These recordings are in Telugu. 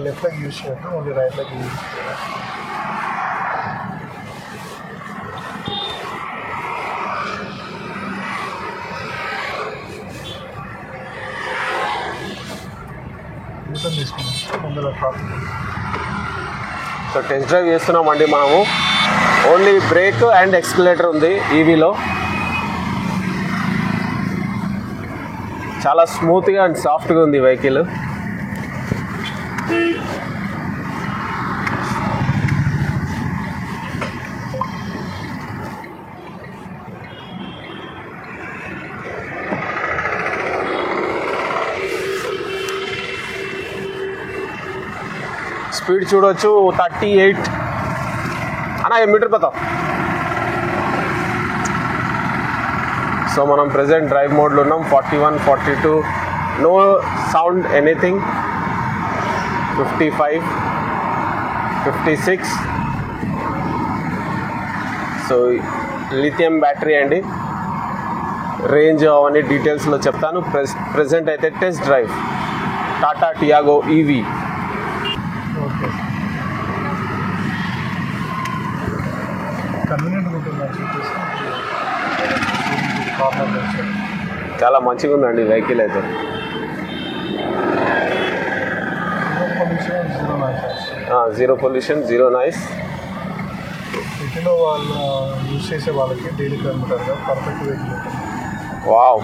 left leg use చేయొద్దు, ఓన్లీ రైట్ లెగ్ యూజ్ చేయాలి. తీసుకున్నాం ముందులో సో టెస్ట్ డ్రైవ్ చేస్తున్నామండి మనము. ఓన్లీ బ్రేక్ అండ్ ఎక్స్కలేటర్ ఉంది ఈవీలో. చాలా స్మూత్గా అండ్ సాఫ్ట్గా ఉంది వెహికల్. స్పీడ్ చూడవచ్చు 38 అన్నా మీటర్ పతా. సో మనం ప్రెజెంట్ డ్రైవ్ మోడ్లో ఉన్నాం. 41, 42, no sound anything. 55, 56. So lithium battery అండి. రేంజ్ అవన్నీ డీటెయిల్స్లో చెప్తాను. ప్రెజెంట్ అయితే test drive Tata Tiago EV. చాలా మంచిగా ఉందండి వెహికల్ అయితే. Zero pollution, zero noise. సిటీలో వాళ్ళు యూజ్ చేసే వాళ్ళకి డైలీ కిలోమీటర్గా perfect vehicle. Wow,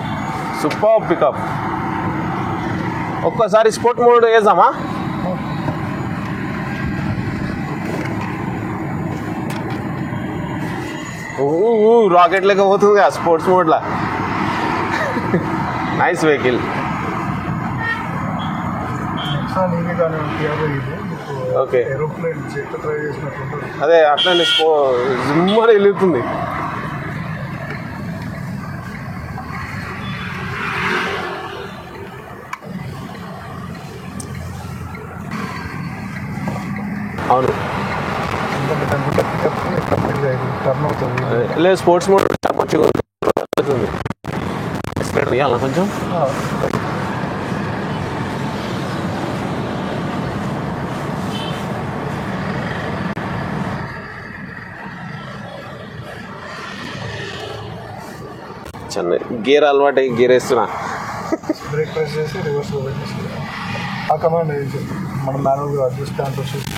super pickup. ఒక్కసారి స్పోర్ట్ మోడ్ వేద్దామా? రాకెట్ లెక్క పోతుంది కదా స్పోర్ట్స్ మోడ్లా. Nice vehicle. ఓకే, అదే అట్లనే జిమ్మని వెళ్తుంది. అవును, లేదు స్పోర్ట్స్ మోడ్ మంచిగా ఉంటుంది. ఇవ్వాలా కొంచెం? చిన్న గేర్ అలవాటు గేర్ వేస్తున్నా. బ్రేక్ ప్రెస్ చేసి రివర్స్లో పెట్టేసి ఆ కమాండ్ మనం మాన్యువల్గా అడ్జస్ట్ దాంట్లో చూసి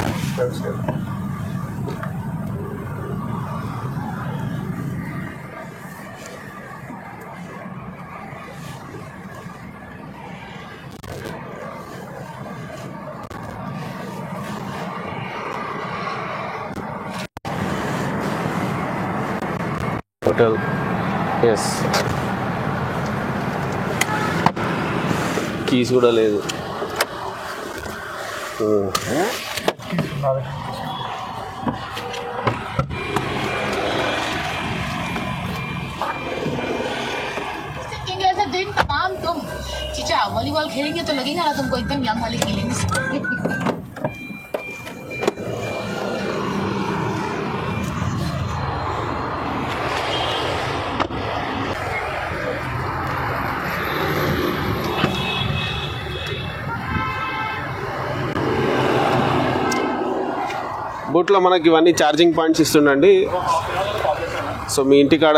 హోటల్. ఎస్, కీస్ కూడా లేదు. चीचा वॉलीबॉल खेलेंगे तो लगेगा ना तुमको एकदम यंग वाली फीलिंग्स. బూట్లో మనకి ఇవన్నీ ఛార్జింగ్ పాయింట్స్ ఇస్తుండండి. సో మీ ఇంటికాడ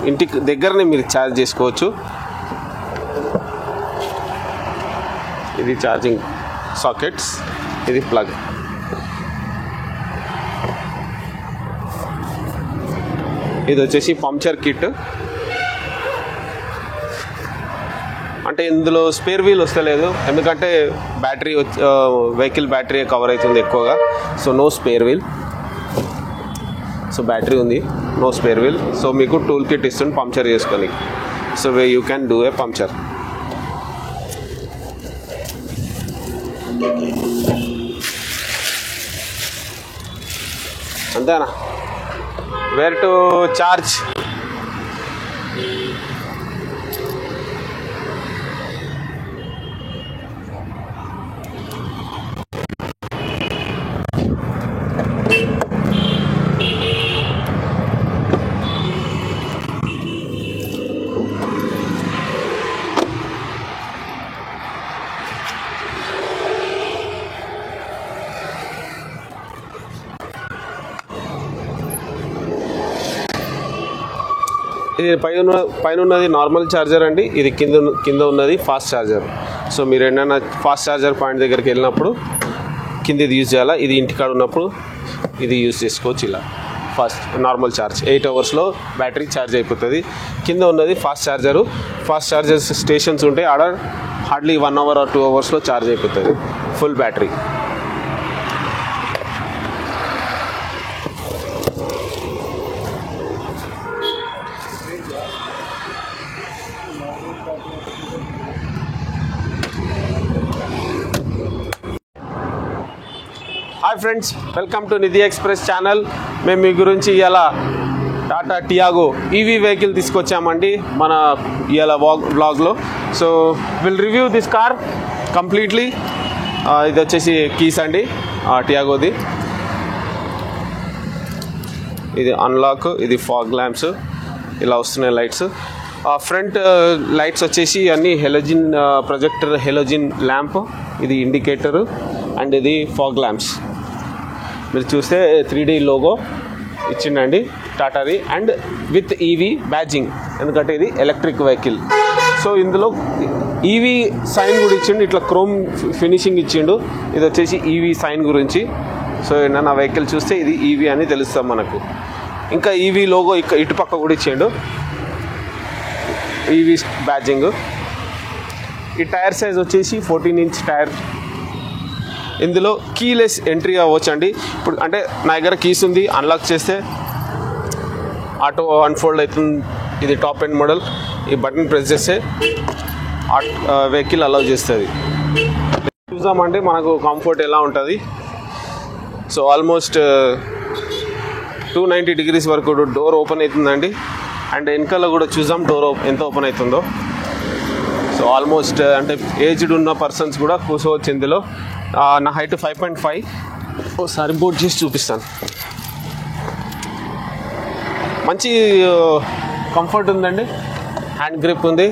ఇంటికి దగ్గరనే మీరు ఛార్జ్ చేసుకోవచ్చు. ఇది ఛార్జింగ్ సాకెట్స్, ఇది ప్లగ్. ఇది వచ్చేసి పంక్చర్ కిట్. అంటే ఇందులో స్పేర్ వీల్ వస్తలేదు, ఎందుకంటే బ్యాటరీ వెహికల్ బ్యాటరీ కవర్ అవుతుంది ఎక్కువగా. So no spare wheel. So battery ఉంది, నో స్పేర్ వీల్. సో మీకు టూల్ కిట్ ఇస్తుంది పంక్చర్ చేసుకొని. So way you can do a puncture. అంతేనా? Where to charge. ఇది పైన ఉన్నది నార్మల్ ఛార్జర్ అండి, ఇది కింద ఉన్నది ఫాస్ట్ ఛార్జర్. సో మీరు ఏమైనా ఫాస్ట్ ఛార్జర్ పాయింట్ దగ్గరికి వెళ్ళినప్పుడు కింద ఇది యూజ్ చేయాలా, ఇది ఇంటికాడ ఉన్నప్పుడు ఇది యూజ్ చేసుకోవచ్చు. ఇలా ఫాస్ట్ నార్మల్ ఛార్జ్ 8 అవర్స్లో బ్యాటరీ ఛార్జ్ అయిపోతుంది. కింద ఉన్నది fast charger. Fast chargers stations ఉంటాయి, ఆడ హార్డ్లీ 1 అవర్ ఆర్ 2 అవర్స్లో ఛార్జ్ అయిపోతుంది full battery. Hi friends, welcome to Nidhi Express channel. మేము మీ గురించి ఇలా టాటా టియాగో ఈవీ వెహికల్ తీసుకొచ్చామండి మన ఇలా బ్లాగ్లో. So will review this car completely. ఇది వచ్చేసి కీస్ అండి టియాగోది. ఇది అన్లాక్, ఇది ఫాగ్ ల్యాంప్స్, ఇలా వస్తున్నాయి లైట్స్. ఫ్రంట్ లైట్స్ వచ్చేసి అన్నీ హెలోజిన్ ప్రొజెక్టర్ హెలోజిన్ ల్యాంప్, ఇది ఇండికేటరు అండ్ ఇది ఫాగ్ ల్యాంప్స్. మీరు చూస్తే 3D లోగో ఇచ్చిండండి టాటాది అండ్ విత్ ఈవీ బ్యాడ్జింగ్, ఎందుకంటే ఇది ఎలక్ట్రిక్ వెహికల్. సో ఇందులో ఈవీ సైన్ కూడా ఇచ్చిండు, ఇట్లా క్రోమ్ ఫినిషింగ్ ఇచ్చిండు. ఇది వచ్చేసి ఈవీ సైన్ గురించి. సో నా వెహికల్ చూస్తే ఇది ఈవీ అని తెలుస్తాం మనకు. ఇంకా ఈవీ లోగో ఇటుపక్క కూడా ఇచ్చిండు, ఈవీ బ్యాడ్జింగ్. ఈ టైర్ సైజ్ వచ్చేసి 14 ఇంచ్ టైర్. ఇందులో కీలెస్ ఎంట్రీ అవ్వచ్చు అండి. ఇప్పుడు అంటే నా దగ్గర కీస్ ఉంది, అన్లాక్ చేస్తే ఆటో అన్ఫోల్డ్ అవుతుంది. ఇది టాప్ ఎండ్ మోడల్. ఈ బటన్ ప్రెస్ చేస్తే వెహికల్ అలౌ చేస్తుంది. చూసామంటే మనకు కంఫర్ట్ ఎలా ఉంటుంది. సో ఆల్మోస్ట్ 290 degrees వరకు డోర్ ఓపెన్ అవుతుందండి. అండ్ వెనకాల కూడా చూసాం డోర్ ఎంత ఓపెన్ అవుతుందో. సో ఆల్మోస్ట్ అంటే ఏజ్డ్ ఉన్న పర్సన్స్ కూడా కూర్చోవచ్చు ఇందులో. నా హైట్ 5.5. ఒకసారి బోర్డ్ చేసి చూపిస్తాను. మంచి కంఫర్ట్ ఉందండి, హ్యాండ్ గ్రిప్ ఉంది.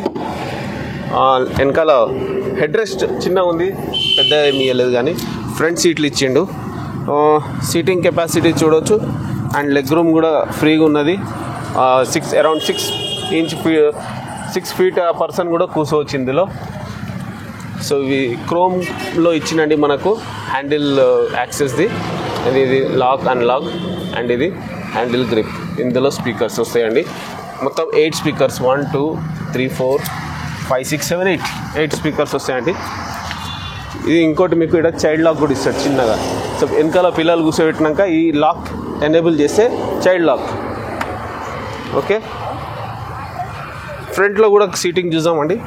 వెనకాల హెడ్ రెస్ట్ చిన్నగా ఉంది, పెద్ద ఏమి ఇవ్వలేదు, కానీ ఫ్రంట్ సీట్లు ఇచ్చిండు. సీటింగ్ కెపాసిటీ చూడవచ్చు అండ్ లెగ్ రూమ్ కూడా ఫ్రీగా ఉన్నది. అరౌండ్ 6 feet పర్సన్ కూడా కూర్చోవచ్చు ఇందులో. సో ఇవి క్రోమ్లో ఇచ్చినండి మనకు హ్యాండిల్ యాక్సెస్ది. ఇది లాక్ అన్లాక్ అండ్ ఇది హ్యాండిల్ గ్రిప్. ఇందులో స్పీకర్స్ వస్తాయండి, మొత్తం 8 స్పీకర్స్, 1 2 3 4 5 6 7 8 స్పీకర్స్ వస్తాయండి. ఇది ఇంకోటి మీకు ఇక్కడ చైల్డ్ లాక్ కూడా ఇస్తాడు చిన్నగా. సో వెనకాల పిల్లలు కూర్చోబెట్టినాక ఈ లాక్ ఎనేబుల్ చేస్తే చైల్డ్ లాక్. ఓకే, ఫ్రంట్లో కూడా సీటింగ్ చూసామండి.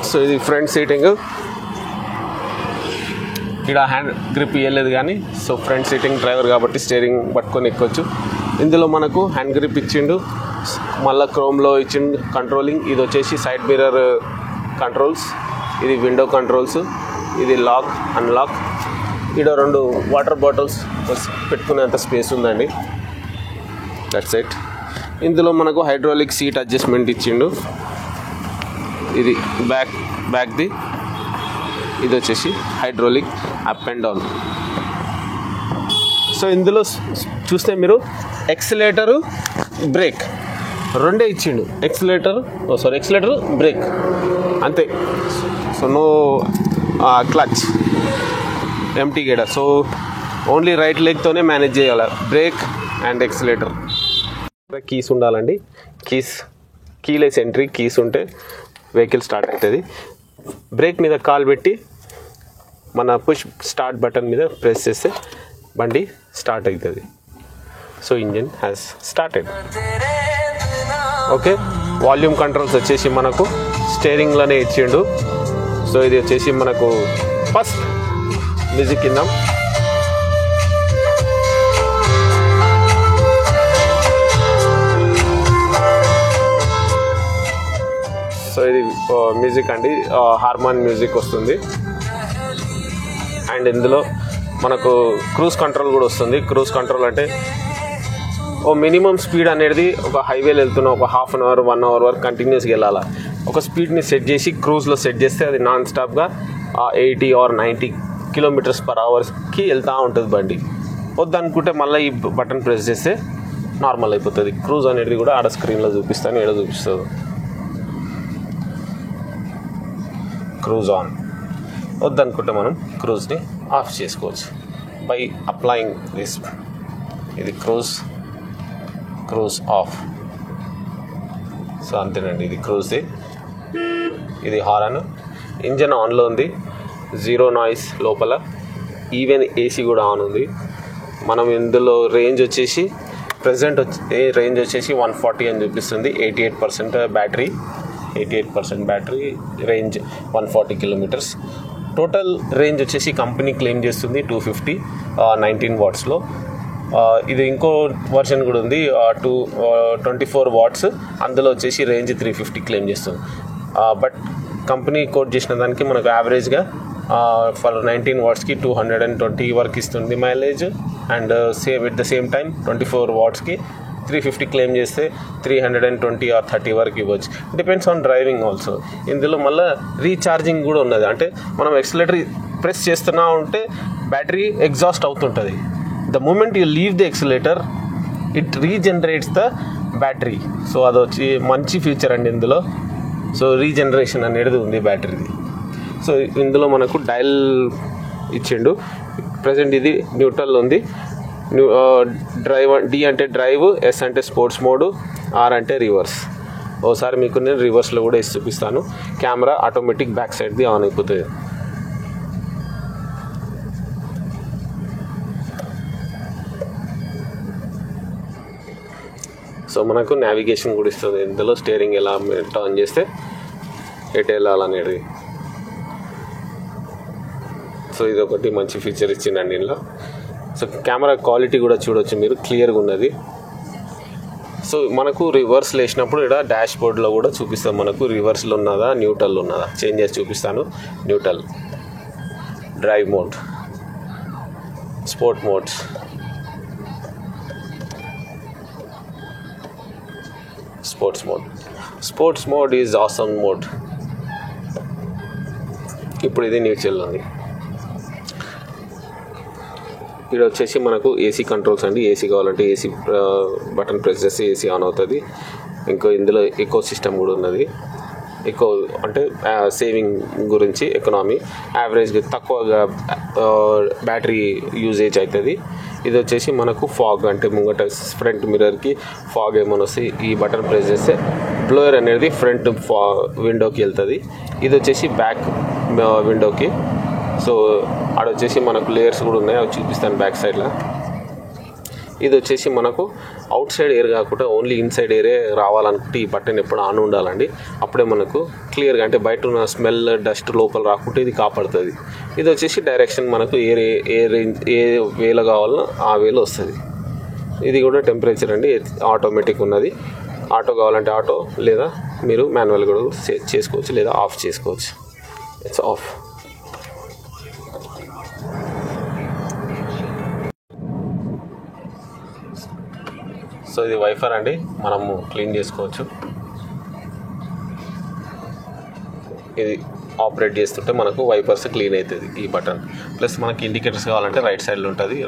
సో ఇది ఫ్రంట్ సీటింగ్. ఇక్కడ హ్యాండ్ గ్రిప్ ఇవ్వలేదు కానీ, సో ఫ్రంట్ సీటింగ్ డ్రైవర్ కాబట్టి స్టీరింగ్ పట్టుకొని ఎక్కొచ్చు. ఇందులో మనకు హ్యాండ్ గ్రిప్ ఇచ్చిండు, మళ్ళీ క్రోమ్లో ఇచ్చిండు కంట్రోలింగ్. ఇది వచ్చేసి సైడ్ మిర్రర్ కంట్రోల్స్, ఇది విండో కంట్రోల్స్, ఇది లాక్ అన్లాక్. ఇక్కడ 2 వాటర్ బాటిల్స్ పెట్టుకునేంత స్పేస్ ఉందండి. That's it. ఇందులో మనకు హైడ్రాలిక్ సీట్ అడ్జస్ట్మెంట్ ఇచ్చిండు. ఇది బ్యాక్ది, ఇది వచ్చేసి hydraulic up and down. So ఇందులో చూస్తే మీరు ఎక్సిలేటరు బ్రేక్ రెండే ఇచ్చిండు. ఎక్సిలేటర్ బ్రేక్ అంతే. సో నో క్లచ్, ఎంటీ గేడ. సో ఓన్లీ రైట్ లెగ్తోనే మేనేజ్ చేయాలి బ్రేక్ అండ్ ఎక్సిలేటర్. కీస్ ఉండాలండి, కీలెస్ ఎంట్రీ కీస్ ఉంటే వెహికల్ స్టార్ట్ అవుతుంది. బ్రేక్ మీద కాలు పెట్టి మన పుష్ స్టార్ట్ బటన్ మీద ప్రెస్ చేస్తే బండి స్టార్ట్ అవుతుంది. So engine has started. Okay, volume controls వచ్చేసి మనకు స్టీరింగ్లోనే ఇచ్చిండు. సో ఇది వచ్చేసి మనకు ఫస్ట్ మ్యూజిక్ కిందాం. సో ఇది మ్యూజిక్ అండి, హార్మోన్ మ్యూజిక్ వస్తుంది. అండ్ ఇందులో మనకు క్రూజ్ కంట్రోల్ కూడా వస్తుంది. క్రూజ్ కంట్రోల్ అంటే ఓ మినిమం స్పీడ్ అనేది ఒక హైవేలో వెళ్తున్నా ఒక హాఫ్ అన్ అవర్ 1 అవర్ వరకు కంటిన్యూస్గా వెళ్ళాలి. ఒక స్పీడ్ని సెట్ చేసి క్రూజ్లో సెట్ చేస్తే అది నాన్ స్టాప్గా 80 or 90 km/hకి వెళ్తూ ఉంటుంది బండి. వద్దనుకుంటే మళ్ళీ ఈ బటన్ ప్రెస్ చేస్తే నార్మల్ అయిపోతుంది. క్రూజ్ అనేది కూడా ఆడ స్క్రీన్లో చూపిస్తాను, ఏడ చూపిస్తుంది. Cruise on. వద్దనుకుంటే మనం క్రూజ్ని ఆఫ్ చేసుకోవచ్చు బై అప్లయింగ్ దిస్. ఇది క్రూజ్ ఆఫ్. సో అంతేనండి, ఇది క్రూజ్ది. ఇది హారన్. ఇంజన్ ఆన్లో ఉంది, జీరో నాయిస్ లోపల. ఈవెన్ ఏసీ కూడా ఆన్ ఉంది. మనం ఇందులో రేంజ్ వచ్చేసి ప్రజెంట్ రేంజ్ వచ్చేసి 140 అని చూపిస్తుంది. 88% battery, 88% battery range 140 kilometers. Total range వచ్చేసి కంపెనీ క్లెయిమ్ చేస్తుంది 250 19 wattsలో. ఇది ఇంకో వర్షన్ కూడా ఉంది 24 watts, అందులో వచ్చేసి రేంజ్ 350 క్లెయిమ్ చేస్తుంది. బట్ కంపెనీ కోట్ చేసిన దానికి మనకు యావరేజ్గా ఫర్ 19 wattsకి 220 వరకు ఇస్తుంది mileage. And at the same time 24 wattsకి 350 claim చేస్తే 320 or 30 వరకు ఇవ్వచ్చు. Depends on driving also. ఇందులో మళ్ళీ రీఛార్జింగ్ కూడా ఉన్నది. అంటే మనం ఎక్సిలేటర్ ప్రెస్ చేస్తున్నా ఉంటే బ్యాటరీ ఎగ్జాస్ట్ అవుతుంటుంది. The moment you leave the accelerator it regenerates the battery. So అది వచ్చి మంచి ఫీచర్ అండి ఇందులో. సో రీజనరేషన్ అనేది ఉంది బ్యాటరీది. సో ఇందులో మనకు డయల్ ఇచ్చిండు. ప్రజెంట్ ఇది న్యూట్రల్ ఉంది. డ్రైవ్, డి అంటే డ్రైవ్, ఎస్ అంటే స్పోర్ట్స్ మోడ్, ఆర్ అంటే రివర్స్. ఓసారి మీకు నేను రివర్స్లో కూడా వేసి చూపిస్తాను. కెమెరా ఆటోమేటిక్ బ్యాక్ సైడ్ది ఆన్ అయిపోతుంది. సో మనకు నావిగేషన్ కూడా ఇస్తుంది ఇందులో. స్టీరింగ్ ఎలా టర్న్ చేస్తే ఎటు వెళ్ళాలనేది. సో ఇది ఒకటి మంచి ఫీచర్ ఇచ్చిందండి ఇందులో. సో కెమెరా క్వాలిటీ కూడా చూడవచ్చు మీరు, క్లియర్గా ఉన్నది. సో మనకు రివర్స్లో వేసినప్పుడు ఇక్కడ డాష్ బోర్డ్లో కూడా చూపిస్తాం మనకు రివర్స్లో ఉన్నదా న్యూట్రల్లో ఉన్నదా. చేంజ్ చేసి చూపిస్తాను. Neutral, drive mode, sport modes, sports mode is awesome mode. ఇప్పుడు ఇది న్యూట్రల్ ఉంది. ఇక్కడ వచ్చేసి మనకు ఏసీ కంట్రోల్స్ అండి. ఏసీ కావాలంటే ఏసీ బటన్ ప్రెస్ చేస్తే ఏసీ ఆన్ అవుతుంది. ఇంకో ఇందులో ఎకో సిస్టమ్ కూడా ఉన్నది. ఎకో అంటే సేవింగ్ గురించి, ఎకనామీ, యావరేజ్గా తక్కువగా బ్యాటరీ యూజేజ్ అవుతుంది. ఇది వచ్చేసి మనకు ఫాగ్ అంటే ముంగట ఫ్రంట్ మిర్రర్కి ఫాగ్ ఏమైనా వస్తే ఈ బటన్ ప్రెస్ చేస్తే బ్లోయర్ అనేది ఫ్రంట్ విండోకి వెళ్తుంది. ఇది వచ్చేసి బ్యాక్ విండోకి. సో ఆడ వచ్చేసి మనకు లేయర్స్ కూడా ఉన్నాయి, అవి చూపిస్తాను బ్యాక్ సైడ్లో. ఇది వచ్చేసి మనకు అవుట్ సైడ్ ఎయిర్ కాకుండా ఓన్లీ ఇన్సైడ్ ఎయిరే రావాలనుకుంటే ఈ బటన్ ఎప్పుడు ఆన్ ఉండాలండి. అప్పుడే మనకు క్లియర్గా అంటే బయట ఉన్న స్మెల్, డస్ట్ లోపల రాకుంటే ఇది కాపాడుతుంది. ఇది వచ్చేసి డైరెక్షన్ మనకు ఏ వేలో కావాలనో ఆ వేలో వస్తుంది. ఇది కూడా టెంపరేచర్ అండి, ఆటోమేటిక్ ఉన్నది. ఆటో కావాలంటే ఆటో, లేదా మీరు మాన్యువల్ కూడా చేసుకోవచ్చు, లేదా ఆఫ్ చేసుకోవచ్చు. It's of. సో ఇది వైఫర్ అండి, మనము క్లీన్ చేసుకోవచ్చు. ఇది ఆపరేట్ చేస్తుంటే మనకు వైపర్స్ క్లీన్ అవుతుంది ఈ బటన్. ప్లస్ మనకి ఇండికేటర్స్ కావాలంటే రైట్ సైడ్లో ఉంటుంది.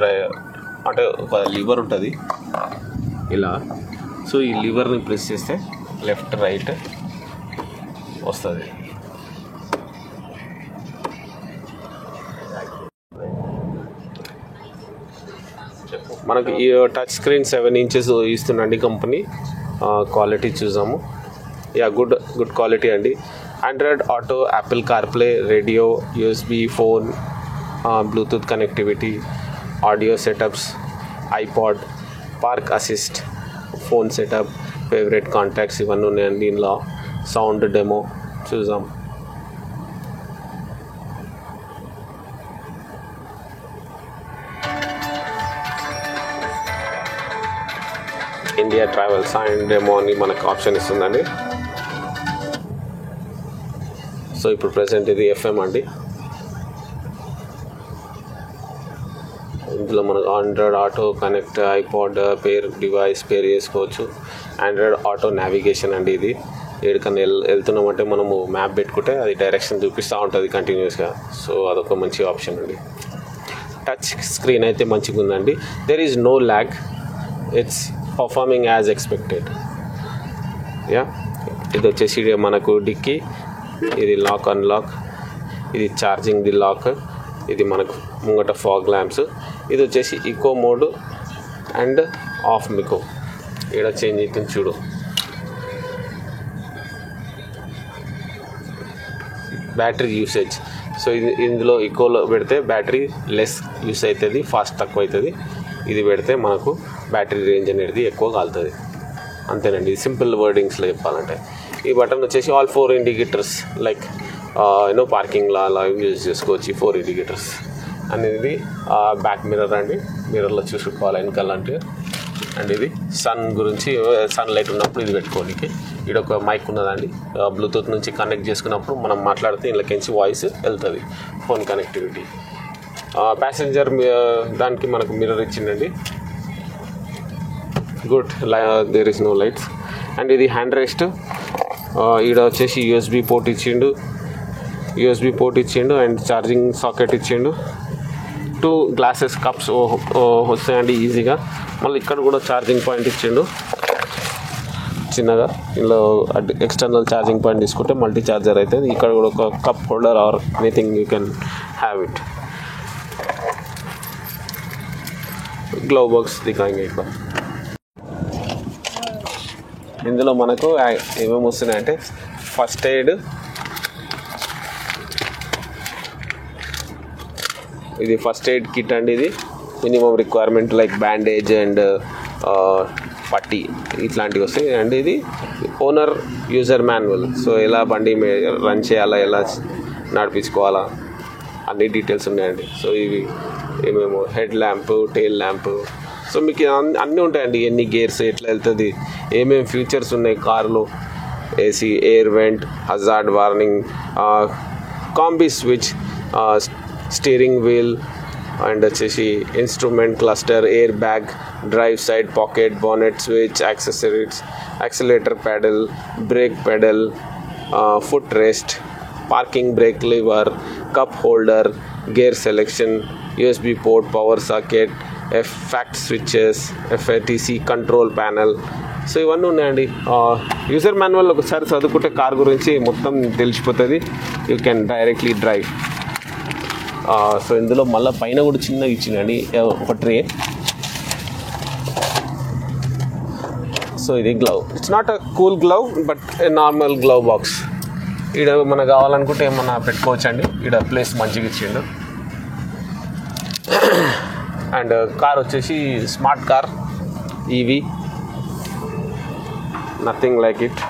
అంటే ఒక లివర్ ఉంటుంది ఇలా. సో ఈ లివర్ని ప్రెస్ చేస్తే లెఫ్ట్ రైట్ వస్తుంది. మనకి ఈ టచ్ స్క్రీన్ 7 inches ఇస్తుందండి కంపెనీ. క్వాలిటీ చూసాము. గుడ్ క్వాలిటీ అండి. Android Auto, Apple CarPlay, radio, USB phone, Bluetooth connectivity, audio setups, iPod, park assist, phone setup, favorite contacts ఇవన్నీ ఉన్నాయండి ఇందులో. సౌండ్ డెమో చూద్దాం. ఇండియా ట్రావెల్స్ అండ్ డెమో అని మనకు ఆప్షన్ ఇస్తుందండి. సో ఇప్పుడు ప్రెసెంట్ ఇది FM అండి. ఇందులో మనకు Android Auto connect, iPod device pair చేసుకోవచ్చు. ఆండ్రాయిడ్ ఆటో నావిగేషన్ అండి. ఇది ఎక్కడికన్నా వెళ్తున్నామంటే మనము మ్యాప్ పెట్టుకుంటే అది డైరెక్షన్ చూపిస్తూ ఉంటుంది కంటిన్యూస్గా. సో అదొక మంచి ఆప్షన్ అండి. టచ్ స్క్రీన్ అయితే మంచిగా ఉందండి. There is no lag, it's performing as expected. ఇది వచ్చేసి మనకు డిక్కీ, ఇది లాక్ అన్లాక్, ఇది ఛార్జింగ్ ది లాక్, ఇది మనకు ముంగట ఫాగ్ ల్యాంప్స్, ఇది వచ్చేసి ఈకో మోడ్ అండ్ ఆఫ్ మీకు ఇక్కడ చేంజ్ అవుతుంది చూడు. బ్యాటరీ యూసేజ్, సో ఇందులో ఈకోలో పెడితే బ్యాటరీ లెస్ యూస్ అవుతుంది, ఫాస్ట్ తక్కువ అవుతుంది. ఇది పెడితే మనకు బ్యాటరీ రేంజ్ అనేది ఎక్కువ కాలుతుంది. అంతేనండి, సింపుల్ వర్డింగ్స్లో చెప్పాలంటే. ఈ బటన్ వచ్చేసి ఆల్ 4 ఇండికేటర్స్ లైక్ పార్కింగ్లో అలా యూజ్ చేసుకోవచ్చు. ఈ 4 ఇండికేటర్స్ అనేది బ్యాక్ మిర్రర్ అండి, మిర్రర్లో చూసుకోవాలి వెనకాలంటే. అండ్ ఇది సన్ గురించి, సన్ లైట్ ఉన్నప్పుడు ఇది పెట్టుకోనికి. ఇక్కడ ఒక మైక్ ఉన్నదండి, బ్లూటూత్ నుంచి కనెక్ట్ చేసుకున్నప్పుడు మనం మాట్లాడితే ఇందులోకించి వాయిస్ వెళ్తుంది, ఫోన్ కనెక్టివిటీ. ప్యాసింజర్ దానికి మనకు మిర్రర్ ఇచ్చిందండి. Good, there is no lights. And ఇది హ్యాండ్ రెస్ట్. ఈడ వచ్చేసి యూఎస్బి పోర్ట్ ఇచ్చిండు అండ్ ఛార్జింగ్ సాకెట్ ఇచ్చిండు. 2 గ్లాసెస్ కప్స్ వస్తాయండి ఈజీగా. మళ్ళీ ఇక్కడ కూడా ఛార్జింగ్ పాయింట్ ఇచ్చిండు చిన్నగా. ఇందులో ఎక్స్టర్నల్ ఛార్జింగ్ పాయింట్ తీసుకుంటే మల్టీ ఛార్జర్ అవుతుంది. ఇక్కడ కూడా ఒక cup holder or anything you can have it. Glove box దిగాంగే ఇక్కడ. ఇందులో మనకు ఏమేమి వస్తున్నాయంటే ఫస్ట్ ఎయిడ్, ఇది ఫస్ట్ ఎయిడ్ కిట్ అండి. ఇది minimum requirement like bandage and పట్టి ఇట్లాంటివి వస్తాయి. అండ్ ఇది ఓనర్ యూజర్ మాన్యువల్, సో ఎలా బండి రన్ చేయాలా, ఎలా నడిపించుకోవాలా అన్ని డీటెయిల్స్ ఉన్నాయండి. సో ఇవి ఏమేమో head lamp, tail lamp, so మీకు అన్నీ ఉంటాయండి. ఎన్ని గేర్స్, ఎట్లా వెళ్తుంది, ఏమేమి ఫీచర్స్ ఉన్నాయి కారులో, AC, air vent, hazard warning, combi switch, steering wheel and వచ్చేసి instrument cluster, air bag, drive side pocket, bonnet switch, accessories, accelerator pedal, brake pedal, foot rest, parking brake lever, cup holder, gear selection, USB port, power socket, fact switches, FATC control panel. So ఇవన్నీ ఉన్నాయండి. యూజర్ మాన్యువల్ ఒకసారి చదువుకుంటే కార్ గురించి మొత్తం తెలిసిపోతుంది. You can directly drive. So ఇందులో మళ్ళీ పైన కూడా చిన్నగా ఇచ్చిందండి ఒక ట్రే. సో ఇది glove, it's not a cool glove but A normal glove box. ఇక్కడ మనకు కావాలనుకుంటే ఏమన్నా పెట్టుకోవచ్చు అండి. ఇక్కడ ప్లేస్ మంచిగా ఇచ్చిండు. అండ్ కార్ వచ్చేసి smart car, EV, nothing like it.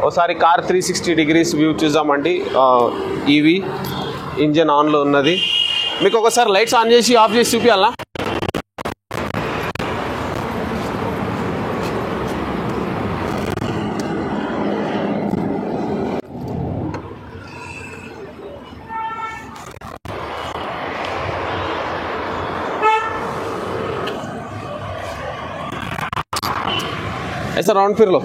ఒకసారి కార్ 360 degrees వ్యూ చూద్దామండి. ఈవీ ఇంజన్ ఆన్లో ఉన్నది. మీకు ఒకసారి లైట్స్ ఆన్ చేసి ఆఫ్ చేసి చూపించాలా? ऐसा राउंड फिर लो.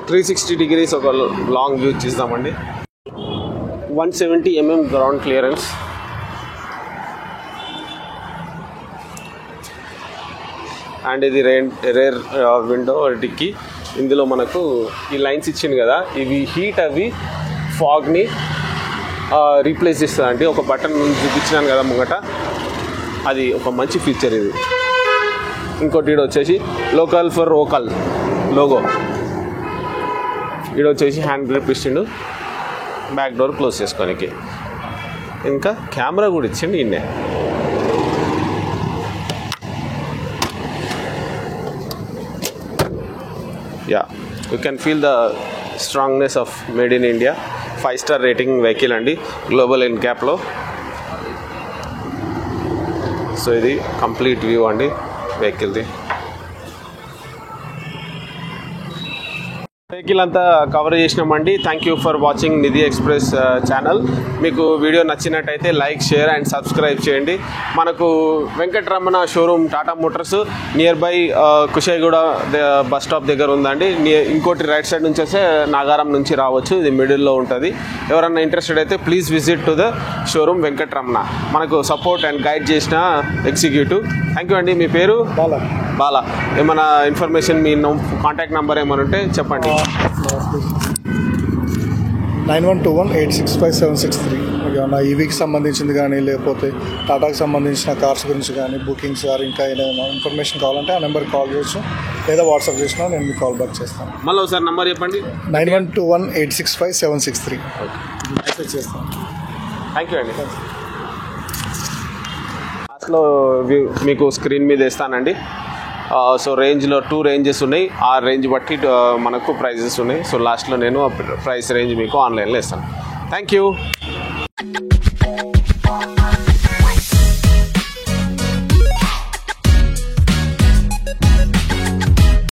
త్రీ 360 degrees ఒక లాంగ్ వ్యూ చూద్దామండి. 170 mm గ్రౌండ్ క్లియరెన్స్. అండ్ ఇది రేర్ విండో డిక్కీ. ఇందులో మనకు ఈ లైన్స్ ఇచ్చింది కదా, ఇవి హీట్ అవి ఫాగ్ని రీప్లేస్ చేస్తుందండి. ఒక బటన్ చూపించినాను కదా ముంగట, అది ఒక మంచి ఫీచర్ ఇది. ఇంకోటి ఈడ వచ్చేసి లోకల్ ఫర్ ఓకల్ లోగో. ఈడ వచ్చేసి హ్యాండ్ గ్రిప్ ఇచ్చిండు బ్యాక్ డోర్ క్లోజ్ చేసుకోనికి. ఇంకా కెమెరా కూడా ఇచ్చిండు ఈయనే. Yeah, you can feel the strongness of made in India. 5-star rating vehicle అండి గ్లోబల్ ఎన్క్యాప్లో. సో ఇది కంప్లీట్ వ్యూ అండి వెహికల్ది. వెహికల్ అంతా కవర్ చేసినామండి. Thank you for watching Nidhi Express channel. మీకు వీడియో నచ్చినట్టయితే లైక్, షేర్ అండ్ సబ్స్క్రైబ్ చేయండి. మనకు Venkataramana showroom Tata Motors near by Kushaiguda bus stop దగ్గర ఉందండి. ఇంకోటి రైట్ సైడ్ నుంచి వస్తే నాగారం నుంచి రావచ్చు, ఇది మిడిల్లో ఉంటుంది. ఎవరన్నా ఇంట్రెస్టెడ్ అయితే please visit to the showroom Venkataramana. మనకు సపోర్ట్ అండ్ గైడ్ చేసిన ఎగ్జిక్యూటివ్. థ్యాంక్ యూ అండి. మీ పేరు? బాలా. ఏమైనా ఇన్ఫర్మేషన్, మీ కాంటాక్ట్ నెంబర్ ఏమైనా ఉంటే చెప్పండి. 9121865763. ఏమన్నా ఈవీకి సంబంధించింది కానీ, లేకపోతే టాటాకి సంబంధించిన కార్స్ గురించి కానీ, బుకింగ్స్ కానీ, ఇంకా ఏదైనా ఇన్ఫర్మేషన్ కావాలంటే ఆ నెంబర్కి కాల్ చేయొచ్చు, లేదా వాట్సాప్ చేసినా నేను మీకు కాల్ బ్యాక్ చేస్తాను. మళ్ళీ ఒకసారి నెంబర్ చెప్పండి. 9121865763. మెసేజ్ చేస్తాను. థ్యాంక్ యూ అండి. లాస్ట్లో మీకు స్క్రీన్ మీద వేస్తానండి. సో రేంజ్లో 2 రేంజెస్ ఉన్నాయి. ఆ రేంజ్ బట్టి మనకు ప్రైజెస్ ఉన్నాయి. సో లాస్ట్లో నేను ప్రైస్ రేంజ్ మీకు ఆన్లైన్లో ఇస్తాను. Thank you.